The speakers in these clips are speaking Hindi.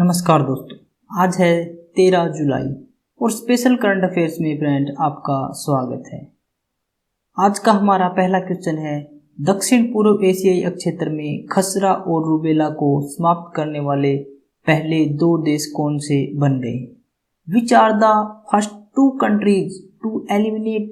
नमस्कार दोस्तों, आज है 13 जुलाई और स्पेशल करंट अफेयर्स में फ्रेंड आपका स्वागत है। आज का हमारा पहला क्वेश्चन है, दक्षिण पूर्व एशियाई क्षेत्र में खसरा और रूबेला को समाप्त करने वाले पहले दो देश कौन से बन गए? Which are the first to countries to eliminate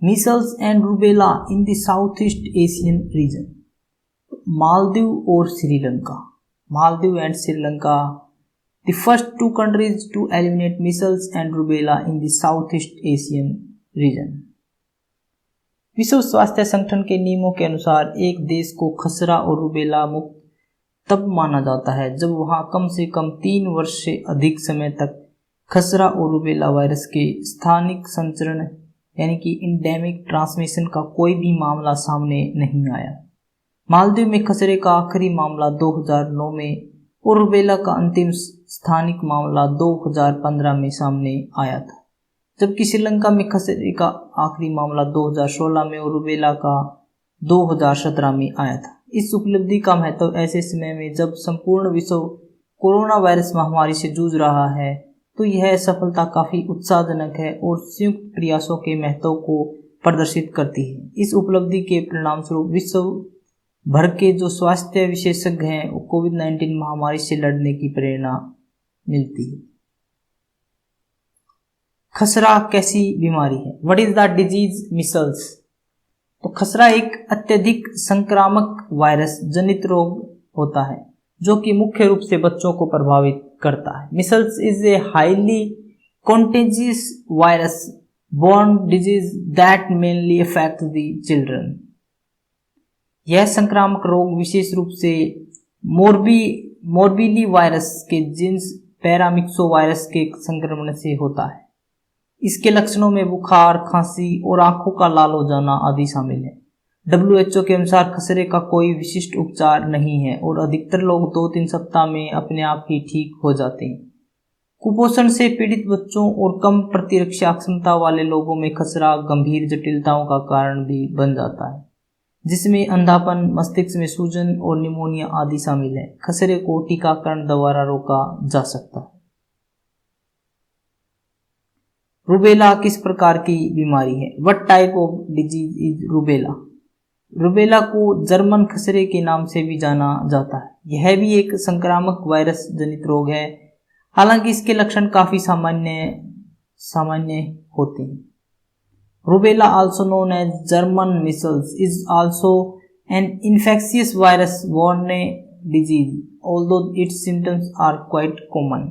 measles and rubella in the south east Asian region? Maldives और Sri Lanka. Maldives and Sri Lanka, the first two countries to eliminate measles and rubella in the Southeast Asian region. विश्व स्वास्थ्य संगठन के नियमों के अनुसार एक देश को खसरा और रूबेला मुक्त तब माना जाता है जब वहां कम से कम 3 वर्ष से अधिक समय तक खसरा और रूबेला वायरस के स्थानिक संचरण यानी कि इंडेमिक ट्रांसमिशन का कोई भी मामला सामने नहीं आया। मालदीव में खसरे का आखिरी मामला 2009 में और रूबेला का अंतिम स्थानिक मामला 2015 में सामने आया था, जबकि श्रीलंका में खसरे का आखिरी मामला 2016 में और रूबेला का 2017 में आया था। इस उपलब्धि का महत्व ऐसे समय में जब संपूर्ण विश्व कोरोना वायरस महामारी से जूझ रहा है, तो यह सफलता काफी उत्साहजनक है और संयुक्त प्रयासों के महत्व को प्रदर्शित करती है। इस उपलब्धि के परिणामस्वरूप विश्व भर के जो स्वास्थ्य विशेषज्ञ हैं वो कोविड-19 महामारी से लड़ने की प्रेरणा मिलती है। खसरा कैसी बीमारी है? What is the disease measles? तो खसरा एक अत्यधिक संक्रामक वायरस जनित रोग होता है जो कि मुख्य रूप से बच्चों को प्रभावित करता है। Measles is a highly contagious virus borne disease that mainly affect the children. यह संक्रामक रोग विशेष रूप से मोरबीली वायरस के जीन्स पैरामिक्सो वायरस के संक्रमण से होता है। इसके लक्षणों में बुखार, खांसी और आंखों का लाल हो जाना आदि शामिल है। WHO के अनुसार खसरे का कोई विशिष्ट उपचार नहीं है और अधिकतर लोग 2-3 सप्ताह में अपने आप ही ठीक हो जाते हैं। कुपोषण से पीड़ित बच्चों और कम प्रतिरक्षा क्षमता वाले लोगों में खसरा गंभीर जटिलताओं का कारण भी बन जाता है, जिसमें अंधापन, मस्तिष्क में सूजन और निमोनिया आदि शामिल है। खसरे को टीकाकरण द्वारा रोका जा सकता है। रूबेला किस प्रकार की बीमारी है? What type of disease is rubella? Rubella को जर्मन खसरे के नाम से भी जाना जाता है। यह भी एक संक्रामक वायरस जनित रोग है, हालांकि इसके लक्षण काफी सामान्य होते हैं। Rubella, also known as German measles, is also an infectious virus-borne disease, although its symptoms are quite common.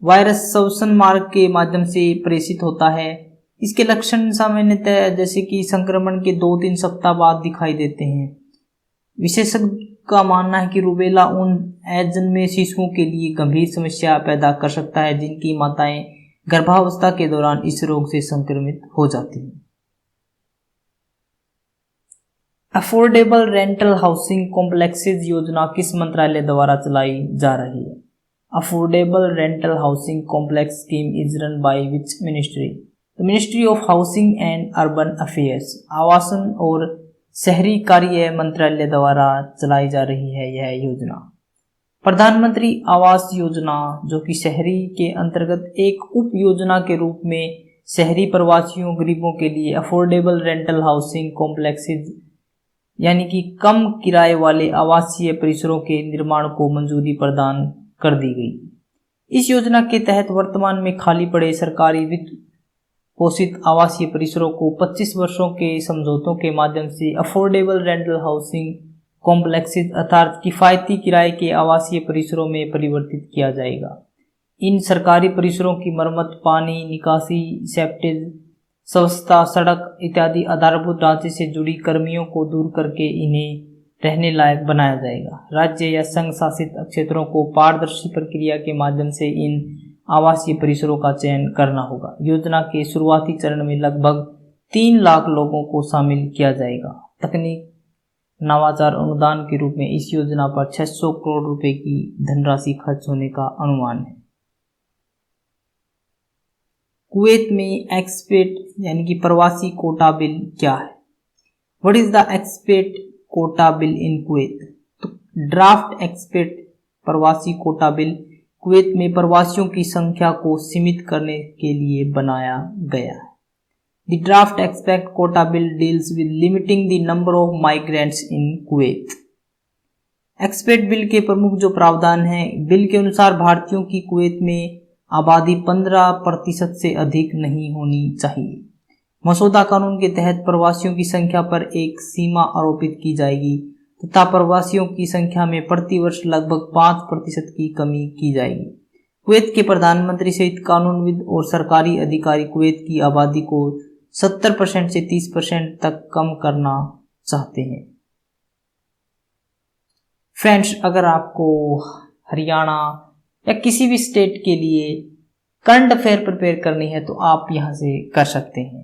Virus श्वसन मार्ग के माध्यम से प्रेषित होता है। इसके लक्षण सामान्यतः जैसे कि संक्रमण के 2-3 सप्ताह बाद दिखाई देते हैं। विशेषज्ञ का मानना है कि रूबेला उन अजन्मे शिशुओं के लिए गंभीर समस्या पैदा कर सकता है जिनकी माताएं गर्भावस्था के दौरान इस रोग से संक्रमित हो जाती हैं। अफोर्डेबल रेंटल हाउसिंग कॉम्प्लेक्सेज योजना किस मंत्रालय द्वारा चलाई जा रही है? Affordable rental housing complex scheme is run by which ministry? The ministry of housing and urban affairs, आवासन और शहरी कार्य मंत्रालय द्वारा चलाई जा रही है यह योजना। प्रधानमंत्री आवास योजना, जो कि शहरी के अंतर्गत एक उप योजना के रूप में शहरी प्रवासियों गरीबों के लिए अफोर्डेबल रेंटल हाउसिंग कॉम्प्लेक्सेज यानी कि कम किराए वाले आवासीय परिसरों के निर्माण को मंजूरी प्रदान कर दी गई। इस योजना के तहत वर्तमान में खाली पड़े सरकारी वित्त पोषित आवासीय परिसरों को 25 वर्षों के समझौतों के माध्यम से अफोर्डेबल रेंटल हाउसिंग कॉम्प्लेक्सेज अर्थात किफायती किराए के आवासीय परिसरों में परिवर्तित किया जाएगा। इन सरकारी परिसरों की मरम्मत, पानी निकासी, सेप्टेज, स्वच्छता, सड़क इत्यादि आधारभूत ढांचे से जुड़ी कर्मियों को दूर करके इन्हें रहने लायक बनाया जाएगा। राज्य या संघ शासित क्षेत्रों को पारदर्शी प्रक्रिया के माध्यम से इन आवासीय परिसरों का चयन करना होगा। योजना के शुरुआती चरण में लगभग 3 लाख लोगों को शामिल किया जाएगा। तकनीक नवाचार अनुदान के रूप में इस योजना पर 600 करोड़ रुपए की धनराशि खर्च होने का अनुमान है। कुवैत में एक्सपेट यानी कि प्रवासी कोटा बिल क्या है? What is the expert quota bill in Kuwait? तो ड्राफ्ट एक्सपेट प्रवासी कोटा बिल कुवैत में प्रवासियों की संख्या को सीमित करने के लिए बनाया गया है। The draft expat quota bill deals with limiting the number of migrants in Kuwait. Expert bill के प्रमुख जो प्रावधान हैं, बिल के अनुसार भारतीयों की कुवैत में आबादी 15% से अधिक नहीं होनी चाहिए। मसौदा कानून के तहत प्रवासियों की संख्या पर एक सीमा आरोपित की जाएगी तथा प्रवासियों की संख्या में प्रतिवर्ष लगभग 5% की कमी की जाएगी। कुवैत के प्रधानमंत्री सहित कानूनविद और सरकारी अधिकारी कुवैत की आबादी को 70% से 30% तक कम करना चाहते हैं। फ्रेंड्स, अगर आपको हरियाणा या किसी भी स्टेट के लिए करंट अफेयर प्रिपेयर करनी है तो आप यहां से कर सकते हैं।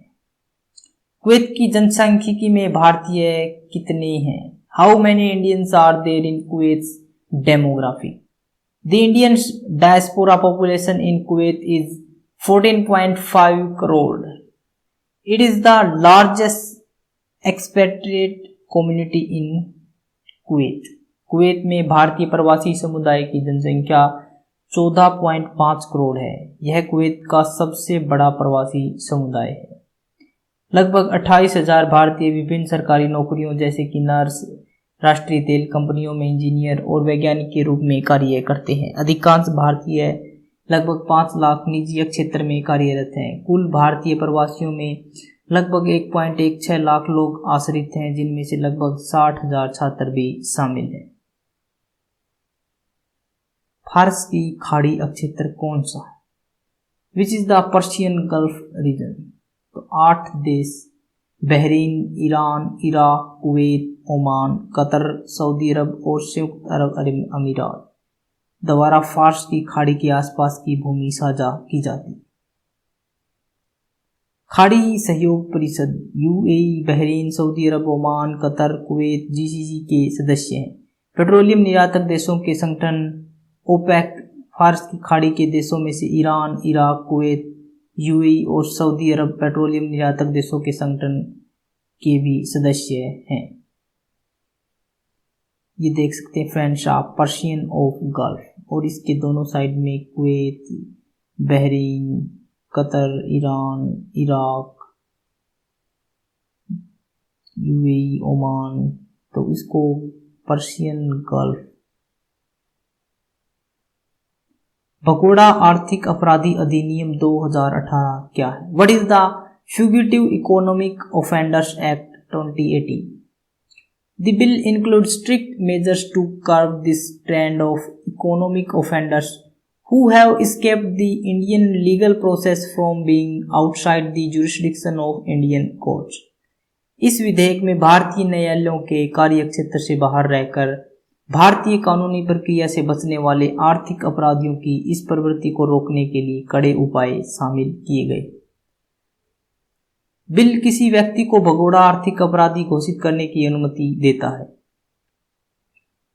कुवैत की जनसांख्यिकी में भारतीय कितने हैं? How many Indians are there in कुवैत्स demography? The Indian diaspora population in Kuwait is 14.5 crore. It is the largest expatriate community in Kuwait. Kuwait में भारतीय प्रवासी समुदाय की जनसंख्या 14.5 करोड़ है। यह कुवैत का सबसे बड़ा प्रवासी समुदाय है। लगभग 28,000 भारतीय विभिन्न सरकारी नौकरियों जैसे कि नर्स, राष्ट्रीय तेल कंपनियों में इंजीनियर और वैज्ञानिक के रूप में कार्य करते हैं। अधिकांश भारतीय लगभग 5 लाख निजी क्षेत्र में कार्यरत हैं। कुल भारतीय प्रवासियों में लगभग 1.16 लाख लोग आश्रित हैं, जिनमें से लगभग 60,000 छात्र भी शामिल हैं। फारस की खाड़ी क्षेत्र कौन सा है? Which is the Persian gulf reason? तो 8 देश Bahrain, Iran, Iraq, Kuwait, Oman, Qatar, Saudi अरब और संयुक्त अरब अमीरात द्वारा फारस की खाड़ी के आसपास की भूमि साझा की जाती है। खाड़ी सहयोग परिषद यूएई, बहरीन, सऊदी अरब, ओमान, कतर, कुवैत जीसीसी के सदस्य हैं। पेट्रोलियम निर्यातक देशों के संगठन ओपेक फारस की खाड़ी के देशों में से ईरान, इराक, कुवैत, यूएई और सऊदी अरब पेट्रोलियम निर्यातक देशों के संगठन के भी सदस्य हैं। ये देख सकते हैं फ्रेंड्स आप, पर्शियन ऑफ गल्फ, और इसके दोनों साइड में Kuwait, Bahrain, Qatar, Iran, Iraq, UAE, Oman, तो इसको पर्शियन गल्फ। भगोड़ा आर्थिक अपराधी अधिनियम 2018 क्या है? What is the फ्यूगिटिव economic offenders act 2018? The bill includes strict measures to curb this trend of economic offenders who have escaped the Indian legal process from being outside the jurisdiction of Indian courts. इस विधेयक में भारतीय न्यायालयों के कार्यक्षेत्र से बाहर रहकर भारतीय कानूनी प्रक्रिया से बचने वाले आर्थिक अपराधियों की इस प्रवृत्ति को रोकने के लिए कड़े उपाय शामिल किए गए। बिल किसी व्यक्ति को भगोड़ा आर्थिक अपराधी घोषित करने की अनुमति देता है।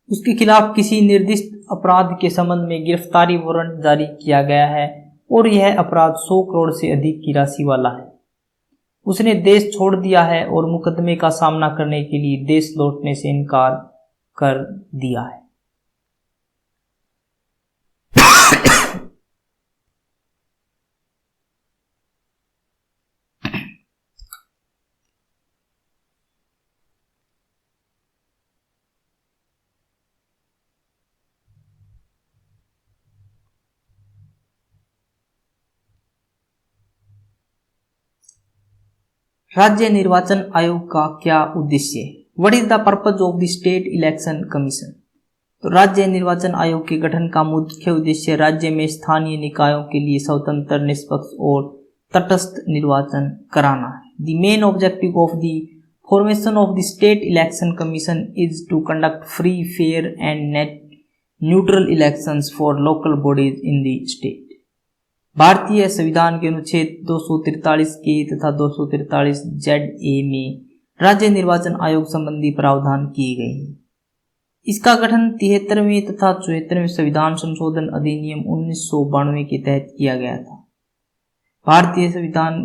उसके खिलाफ किसी निर्दिष्ट अपराध के संबंध में गिरफ्तारी वारंट जारी किया गया है और यह अपराध 100 करोड़ से अधिक की राशि वाला है। उसने देश छोड़ दिया है और मुकदमे का सामना करने के लिए देश लौटने से इनकार कर दिया है। राज्य निर्वाचन आयोग का क्या उद्देश्य है? What is the purpose of the state election commission? तो राज्य निर्वाचन आयोग के गठन का मुख्य उद्देश्य राज्य में स्थानीय निकायों के लिए स्वतंत्र, निष्पक्ष और तटस्थ निर्वाचन कराना है। The main objective of the formation of the state election commission is to conduct free, fair and net neutral elections for local bodies in the state. भारतीय संविधान के अनुच्छेद 243 के तथा 243 ZA में राज्य निर्वाचन आयोग संबंधी प्रावधान किए गए हैं। इसका गठन 73वें तथा 74वें संविधान संशोधन अधिनियम 1992 के तहत किया गया था। भारतीय संविधान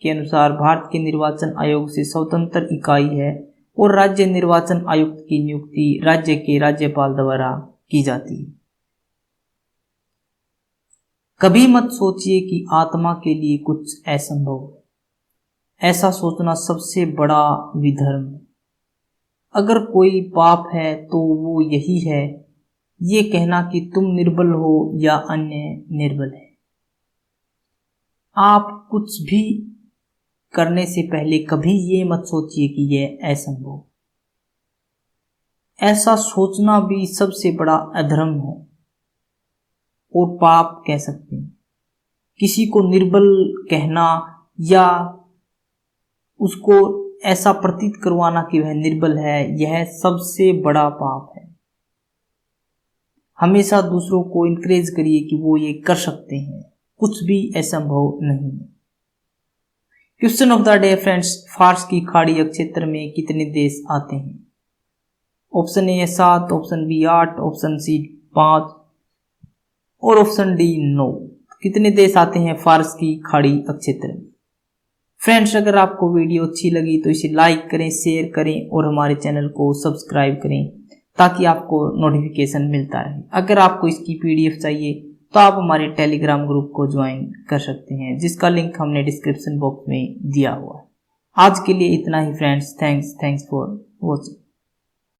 के अनुसार भारत के निर्वाचन आयोग से स्वतंत्र इकाई है और राज्य निर्वाचन आयुक्त की नियुक्ति राज्य के राज्यपाल द्वारा की जाती है। कभी मत सोचिए कि आत्मा के लिए कुछ असंभव है। ऐसा सोचना सबसे बड़ा विधर्म है। अगर कोई पाप है तो वो यही है, ये कहना कि तुम निर्बल हो या अन्य निर्बल है। आप कुछ भी करने से पहले कभी ये मत सोचिए कि यह असंभव। ऐसा सोचना भी सबसे बड़ा अधर्म है और पाप कह सकते हैं। किसी को निर्बल कहना या उसको ऐसा प्रतीत करवाना कि वह निर्बल है, यह सबसे बड़ा पाप है। हमेशा दूसरों को इनकरेज करिए कि वो ये कर सकते हैं, कुछ भी असंभव नहीं है। Question of the day friends, फारस की खाड़ी क्षेत्र में कितने देश आते हैं? Option A 7, option B 8, option C 5 और ऑप्शन डी 9। कितने देश आते हैं फारस की खाड़ी क्षेत्र में? फ्रेंड्स, अगर आपको वीडियो अच्छी लगी तो इसे लाइक करें, शेयर करें और हमारे चैनल को सब्सक्राइब करें ताकि आपको नोटिफिकेशन मिलता रहे। अगर आपको इसकी पीडीएफ चाहिए तो आप हमारे टेलीग्राम ग्रुप को ज्वाइन कर सकते हैं, जिसका लिंक हमने डिस्क्रिप्शन बॉक्स में दिया हुआ है। आज के लिए इतना ही फ्रेंड्स। Thanks for watching.